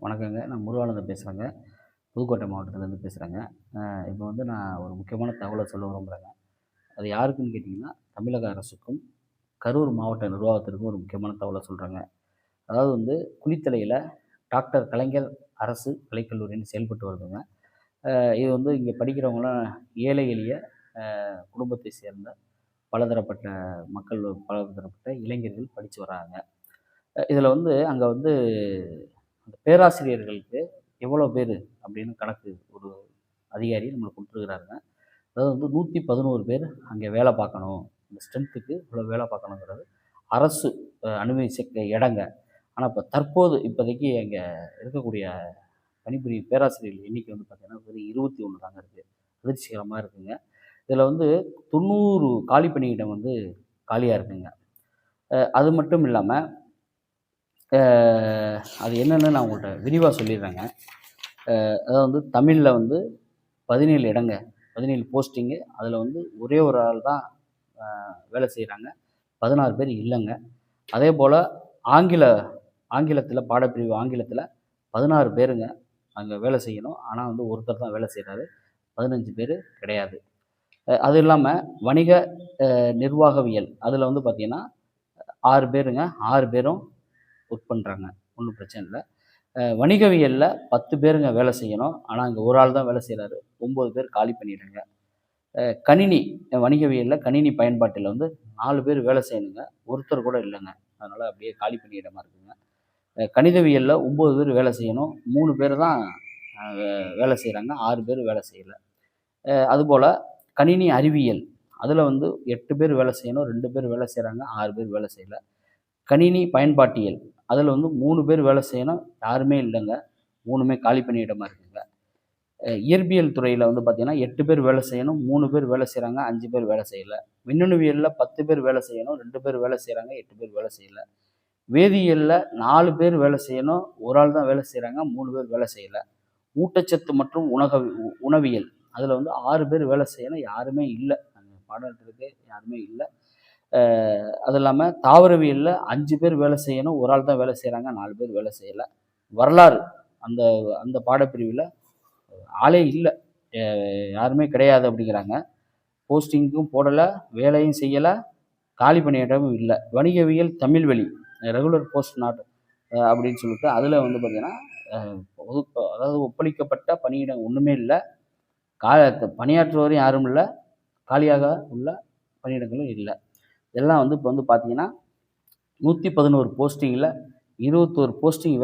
வணக்கங்க. நான் முருகானந்தம் பேசுகிறேங்க. புதுக்கோட்டை மாவட்டத்திலேருந்து பேசுகிறேங்க. இப்போ வந்து நான் ஒரு முக்கியமான தகவல சொல்ல விரும்புகிறேங்க. அது யாருக்குன்னு கேட்டிங்கன்னா, தமிழக அரசுக்கும், கரூர் மாவட்ட நிர்வாகத்திற்கும் ஒரு முக்கியமான தகவல சொல்றேங்க. அதாவது வந்து குளித்தலையில டாக்டர் கலைஞர் அரசு கலைக்கல்லூரின்னு செயல்பட்டு வருதுங்க. இது வந்து இங்கே படிக்கிறவங்கலாம் ஏழை எளிய குடும்பத்தை சேர்ந்த பலதரப்பட்ட மக்கள், பலதரப்பட்ட இளைஞர்கள் படிச்சு வராங்க. இதில வந்து அங்க வந்து அந்த பேராசிரியர்களுக்கு எவ்வளோ பேரு அப்படின்னு கணக்கு ஒரு அதிகாரி நம்மளுக்கு குடுத்துருக்கிறாருங்க. அதாவது வந்து 111 பேர் அங்கே வேலை பார்க்கணும். இந்த ஸ்ட்ரென்த்துக்கு இவ்வளோ வேலை பார்க்கணுங்கிறது அரசு அனுமதிச்ச இடங்க. ஆனா, இப்போதைக்கு அங்கே இருக்கக்கூடிய பணிபுரியும் பேராசிரியர்கள் எண்ணிக்கை வந்து பார்த்தீங்கன்னா, வெறும் 21 தாங்க இருக்கு. அதிர்ச்சிகரமா இருக்குங்க. இதில வந்து 90 காலி பணியிடம் வந்து காலியா இருக்குங்க. அது மட்டும் இல்லாம, அ அது என்னன்னு நான் உங்கள்ட்ட விரிவா சொல்லிடுறேங்க. அதாவது வந்து தமிழ்ல வந்து 17 இடங்க. 17 போஸ்டிங்கு. அதில வந்து ஒரே ஒரு ஆள் தான் வேலை செய்றாங்க. 16 பேர் இல்லங்க. அதேபோல ஆங்கில ஆங்கிலத்தில பாடப்பிரிவு ஆங்கிலத்தில 16 பேருங்க அங்க வேலை செய்யணும். ஆனா வந்து ஒருத்தர் தான் வேலை செய்றாரு. 15 பேரு கிடையாது. அது இல்லாம வணிக நிர்வாகவியல் அதில வந்து பார்த்தீங்கன்னா 6 பேருங்க. 6 பேரும் ஒர்க் பண்றாங்க. ஒண்ணும் பிரச்சனை இல்ல. வணிகவியல்ல 10 பேருங்க வேலை செய்யணும். ஆனா, அங்க ஒரு ஆள் தான் வேலை செய்றாரு. 9 பேர் காலி பணியிடங்க. கணினி வணிகவியல்ல கணினி பயன்பாட்டில வந்து 4 பேர் வேலை செய்யணுங்க. ஒருத்தர் கூட இல்லங்க. அதனால அப்படியே காலி பணியிடமா இருக்குங்க. கணிதவியல்ல 9 பேர் வேலை செய்யணும். 3 பேர் தான் அ வேலை செய்றாங்க. 6 பேர் வேலை செய்யல. அதுபோல கணினி அறிவியல் அதுல வந்து 8 பேர் வேலை செய்யணும். 2 பேர் வேலை செய்றாங்க. 6 பேர் வேலை செய்யல. கணினி பயன்பாட்டியல் அதில வந்து 3 பேர் வேலை செய்யணும். யாருமே இல்லங்க. 3மே காலி பணியிடமா இருக்குங்க. இயற்பியல் துறையில வந்து பார்த்தீங்கன்னா, 8 பேர் வேலை செய்யணும். 3 பேர் வேலை செய்றாங்க. 5 பேர் வேலை செய்யல. மின்னணுவியல்ல 10 பேர் வேலை செய்யணும். 2 பேர் வேலை செய்றாங்க. 8 பேர் வேலை செய்யல. வேதியியல்ல 4 பேர் வேலை செய்யணும். 1 ஆள் தான் வேலை செய்றாங்க. 3 பேர் வேலை செய்யல. ஊட்டச்சத்து மற்றும் உணவியல் அதில வந்து 6 பேர் வேலை செய்யணும். யாருமே இல்ல. அந்த பாடம் எடுக்கிறதுக்கு யாருமே இல்ல. அது இல்லாம தாவரவியல்ல 5 பேர் வேலை செய்யணும். 1 ஆள் தான் வேலை செய்றாங்க. 4 பேர் வேலை செய்யல. வரலாறு அந்த அந்த பாடப்பிரிவில ஆளே இல்ல. அ யாருமே கிடையாது அப்படிங்கிறாங்க. போஸ்டிங்கும் போடல, வேலையும் செய்யல, காலி பணியிடமும் இல்ல. வணிகவியல் தமிழ் வழி ரெகுலர் போஸ்ட் நாட் அப்படின்னு சொல்லிட்டு அதில வந்து பார்த்தீங்கன்னா, அ அதாவது ஒப்பளிக்கப்பட்ட பணியிடம் ஒண்ணுமே இல்ல. கா பணியாற்றுவோர் யாரும் இல்ல. காலியாக உள்ள பணியிடங்களும் இல்ல. எல்லாம் வந்து இப்ப வந்து பார்த்தீங்கன்னா, 111 போஸ்டிங்ல 21 போஸ்டிங்